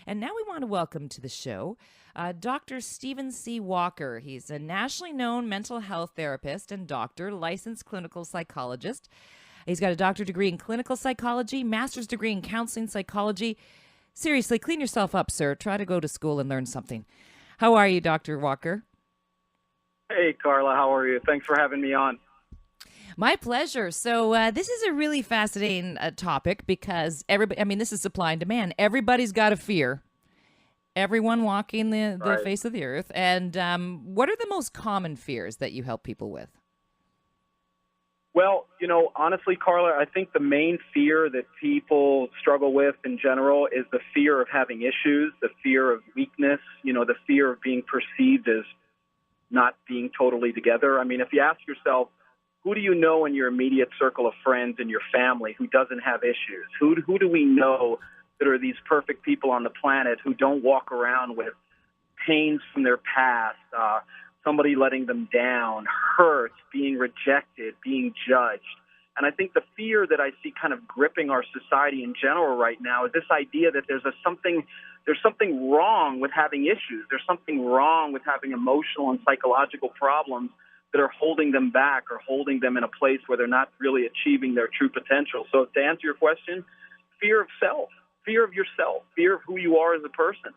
And now we want to welcome to the show Dr. Stephen C. Walker. He's a nationally known mental health therapist and doctor, licensed clinical psychologist. He's got a doctorate degree in clinical psychology, master's degree in counseling psychology. Seriously, clean yourself up, sir. Try to go to school and learn something. How are you, Dr. Walker? Hey, Carla. How are you? Thanks for having me on. My pleasure. So this is a really fascinating topic because everybody, I mean, this is supply and demand. Everybody's got a fear. Everyone walking the Right. face of the earth. And what are the most common fears that you help people with? Well, honestly, Carla, I think the main fear that people struggle with in general is the fear of having issues, the fear of weakness, the fear of being perceived as not being totally together. I mean, if you ask yourself, who do you know in your immediate circle of friends and your family who doesn't have issues? Who do we know that are these perfect people on the planet who don't walk around with pains from their past, somebody letting them down, hurt, being rejected, being judged? And I think the fear that I see kind of gripping our society in general right now is this idea that there's something wrong with having issues. There's something wrong with having emotional and psychological problems that are holding them back or holding them in a place where they're not really achieving their true potential. So to answer your question, fear of self, fear of yourself, fear of who you are as a person.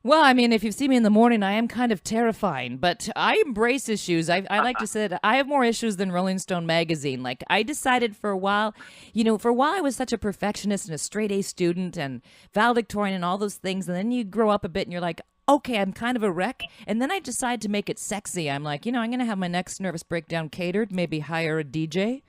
Well, I mean, if you see me in the morning, I am kind of terrifying, but I embrace issues. I like to say that I have more issues than Rolling Stone magazine. Like, I decided for a while I was such a perfectionist and a straight A student and valedictorian and all those things. And then you grow up a bit and you're like, okay, I'm kind of a wreck. And then I decide to make it sexy. I'm like, I'm going to have my next nervous breakdown catered, maybe hire a DJ.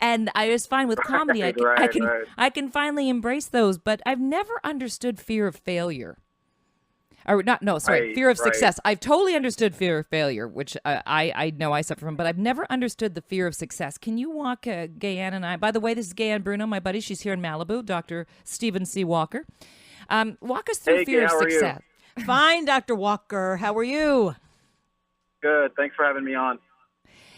And I just find with comedy, I can finally embrace those. But I've never understood fear of failure. Or not, no, sorry, fear of success. I've totally understood fear of failure, which I know I suffer from, but I've never understood the fear of success. Can you walk Gayanne and I? By the way, this is Gayanne Bruno, my buddy. She's here in Malibu, Dr. Stephen C. Walker. Walk us through fear of success. Fine, Dr. Walker. How are you? Good. Thanks for having me on.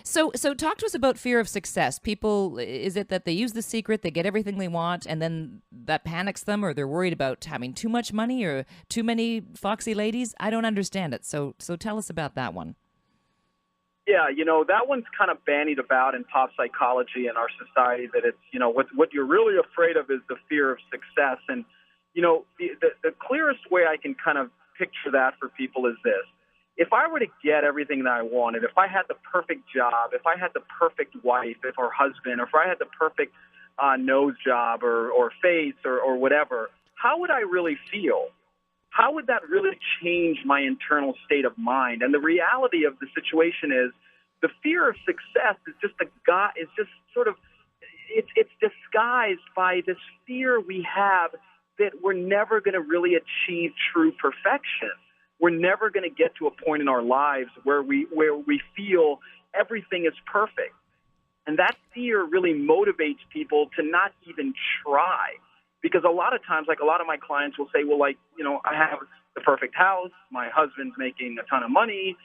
So talk to us about fear of success. People, is it that they use the secret, they get everything they want, and then that panics them, or they're worried about having too much money or too many foxy ladies? I don't understand it. So tell us about that one. Yeah, that one's kind of bandied about in pop psychology in our society, that it's, what you're really afraid of is the fear of success. And, the clearest way I can kind of picture that for people is this. If I were to get everything that I wanted, if I had the perfect job, if I had the perfect wife, or husband, or if I had the perfect nose job or face or whatever, how would I really feel? How would that really change my internal state of mind? And the reality of the situation is the fear of success is just it's disguised by this fear we have that we're never going to really achieve true perfection. We're never going to get to a point in our lives where we feel everything is perfect. And that fear really motivates people to not even try. Because a lot of times, like a lot of my clients will say, well, I have the perfect house, my husband's making a ton of money,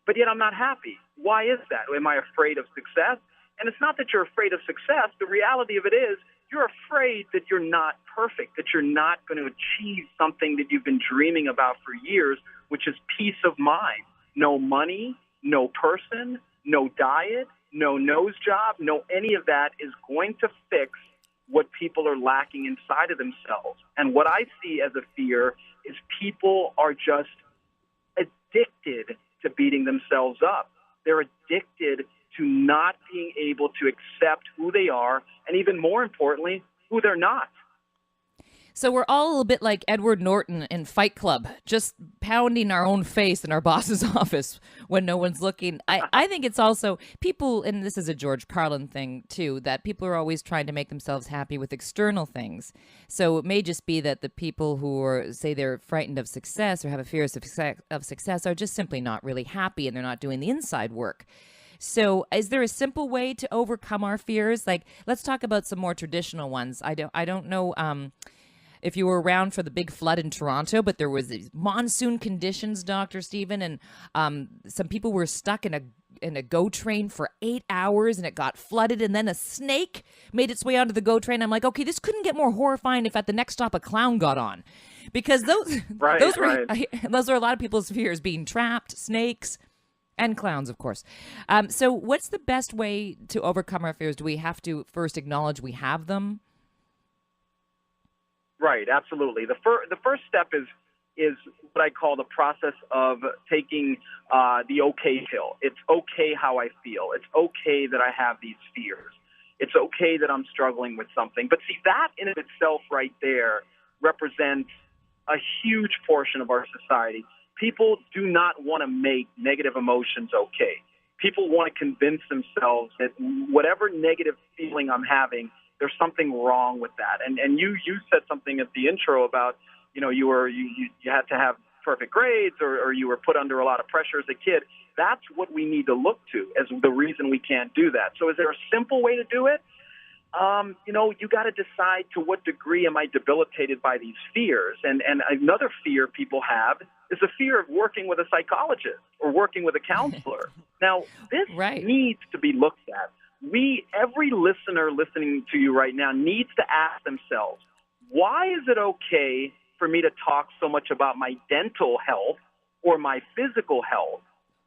but yet I'm not happy. Why is that? Am I afraid of success? And it's not that you're afraid of success. The reality of it is you're afraid that you're not perfect, that you're not going to achieve something that you've been dreaming about for years, which is peace of mind. No money, no person, no diet, no nose job, no any of that is going to fix what people are lacking inside of themselves. And what I see as a fear is people are just addicted to beating themselves up. They're addicted to not being able to accept who they are, and even more importantly, who they're not. So we're all a little bit like Edward Norton in Fight Club, just pounding our own face in our boss's office when no one's looking. I think it's also people, and this is a George Carlin thing too, that people are always trying to make themselves happy with external things. So it may just be that the people who say they're frightened of success or have a fear of success are just simply not really happy and they're not doing the inside work. So is there a simple way to overcome our fears? Like, let's talk about some more traditional ones. I don't know if you were around for the big flood in Toronto, but there was these monsoon conditions, Dr. Stephen, and some people were stuck in a GO train for 8 hours and it got flooded, and then a snake made its way onto the GO train. I'm like, okay, this couldn't get more horrifying if at the next stop a clown got on. Because those Right, those were right. those are a lot of people's fears: being trapped, snakes, and clowns, of course. So, what's the best way to overcome our fears? Do we have to first acknowledge we have them? Right, absolutely. The first step is what I call the process of taking the okay pill. It's okay how I feel. It's okay that I have these fears. It's okay that I'm struggling with something. But see, that in of itself right there represents a huge portion of our society. People do not want to make negative emotions okay. People want to convince themselves that whatever negative feeling I'm having, there's something wrong with that. And you said something at the intro about, you had to have perfect grades or you were put under a lot of pressure as a kid. That's what we need to look to as the reason we can't do that. So is there a simple way to do it? You got to decide to what degree am I debilitated by these fears. And another fear people have is the fear of working with a psychologist or working with a counselor. Now, this Right. needs to be looked at. Every listener listening to you right now needs to ask themselves, why is it okay for me to talk so much about my dental health or my physical health,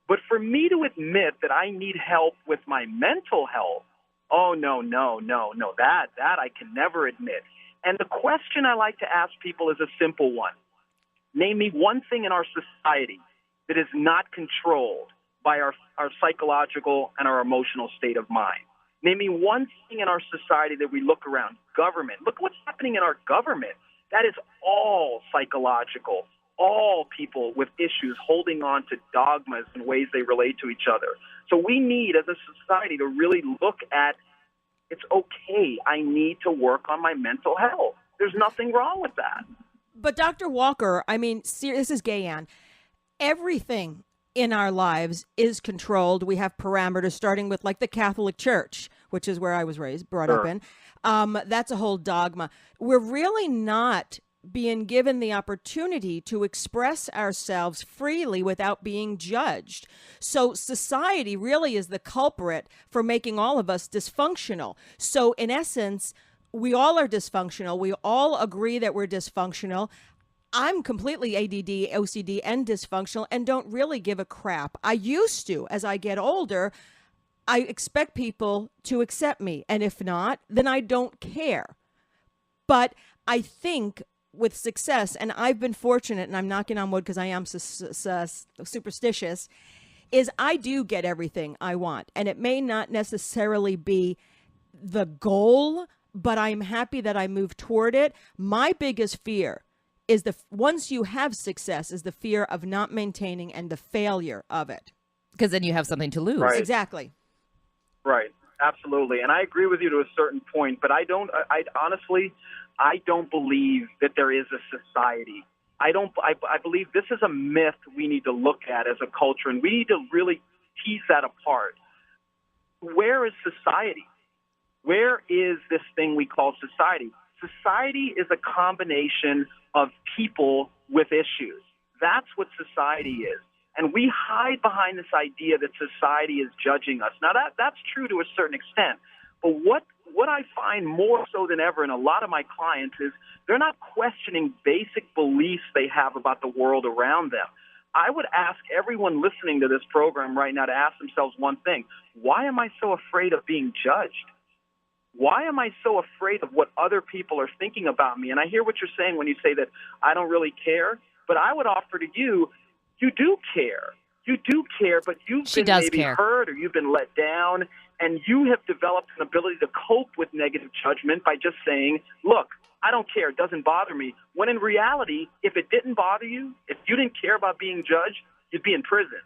but for me to admit that I need help with my mental health? Oh, no, that I can never admit. And the question I like to ask people is a simple one. Name me one thing in our society that is not controlled by our psychological and our emotional state of mind. Name me one thing in our society that we look around. Government. Look what's happening in our government. That is all psychological. All people with issues holding on to dogmas and ways they relate to each other. So we need, as a society, to really look at, it's okay, I need to work on my mental health. There's nothing wrong with that. But Dr. Walker, this is Gayanne. Everything in our lives is controlled. We have parameters, starting with like the Catholic Church, which is where I was brought up in. That's a whole dogma. We're really not being given the opportunity to express ourselves freely without being judged. So society really is the culprit for making all of us dysfunctional. So in essence, we all are dysfunctional. We all agree that we're dysfunctional. I'm completely ADD, OCD, and dysfunctional and don't really give a crap. I used to. As I get older, I expect people to accept me. And if not, then I don't care. But I think with success, and I've been fortunate, and I'm knocking on wood because I am superstitious, is I do get everything I want. And it may not necessarily be the goal, but I'm happy that I moved toward it. My biggest fear is once you have success is the fear of not maintaining and the failure of it. Because then you have something to lose. Right. Exactly. Right. Absolutely. And I agree with you to a certain point, but I honestly, I don't believe that there is a society. I believe this is a myth we need to look at as a culture, and we need to really tease that apart. Where is society? Where is this thing we call society? Society is a combination of people with issues. That's what society is. And we hide behind this idea that society is judging us. Now, that's true to a certain extent. But what I find more so than ever in a lot of my clients is they're not questioning basic beliefs they have about the world around them. I would ask everyone listening to this program right now to ask themselves one thing. Why am I so afraid of being judged? Why am I so afraid of what other people are thinking about me? And I hear what you're saying when you say that I don't really care. But I would offer to you, you do care. You do care, but you've been maybe hurt or you've been let down, and you have developed an ability to cope with negative judgment by just saying, look, I don't care. It doesn't bother me. When in reality, if it didn't bother you, if you didn't care about being judged, you'd be in prison,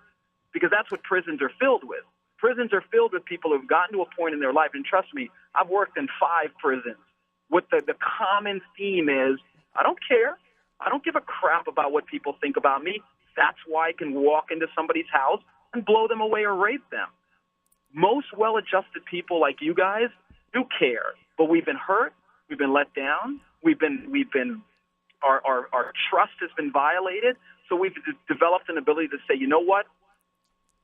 because that's what prisons are filled with. Prisons are filled with people who've gotten to a point in their life, and trust me, I've worked in 5 prisons. What the common theme is, I don't care. I don't give a crap about what people think about me. That's why I can walk into somebody's house and blow them away or rape them. Most well-adjusted people like you guys do care, but we've been hurt, we've been let down, our trust has been violated, so we've developed an ability to say, you know what,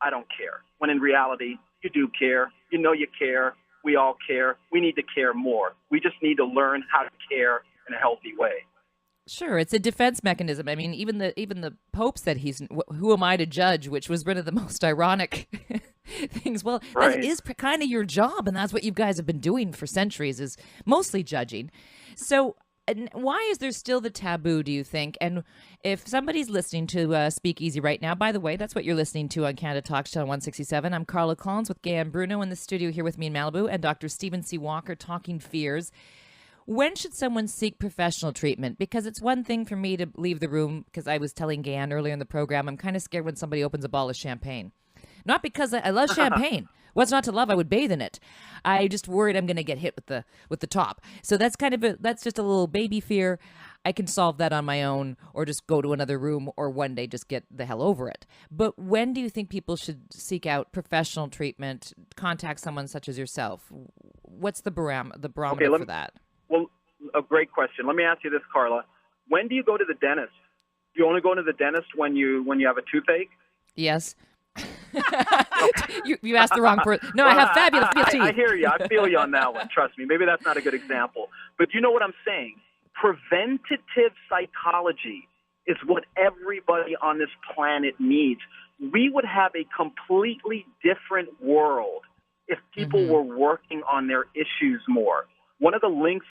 I don't care. When in reality, you do care. You know you care. We all care. We need to care more. We just need to learn how to care in a healthy way. Sure, it's a defense mechanism. I mean, even the Pope said who am I to judge, which was one of the most ironic things. Well, that Right. is kind of your job, and that's what you guys have been doing for centuries, is mostly judging. So, and why is there still the taboo, do you think? And if somebody's listening to Speakeasy right now, by the way, that's what you're listening to on Canada Talk Show 167. I'm Carla Collins with Gay and Bruno in the studio here with me in Malibu, and Dr. Stephen C. Walker talking fears. When should someone seek professional treatment? Because it's one thing for me to leave the room, because I was telling Gan earlier in the program, I'm kind of scared when somebody opens a bottle of champagne. Not because I love champagne. What's not to love? I would bathe in it. I just worried I'm going to get hit with the top. So that's that's just a little baby fear. I can solve that on my own, or just go to another room, or one day just get the hell over it. But when do you think people should seek out professional treatment, contact someone such as yourself? What's the barometer for that? Well, a great question. Let me ask you this, Carla. When do you go to the dentist? Do you only go to the dentist when you have a toothache? Yes. you asked the wrong person. No, I have fabulous teeth. I hear you. I feel you on that one. Trust me. Maybe that's not a good example. But you know what I'm saying? Preventative psychology is what everybody on this planet needs. We would have a completely different world if people were working on their issues more. One of the links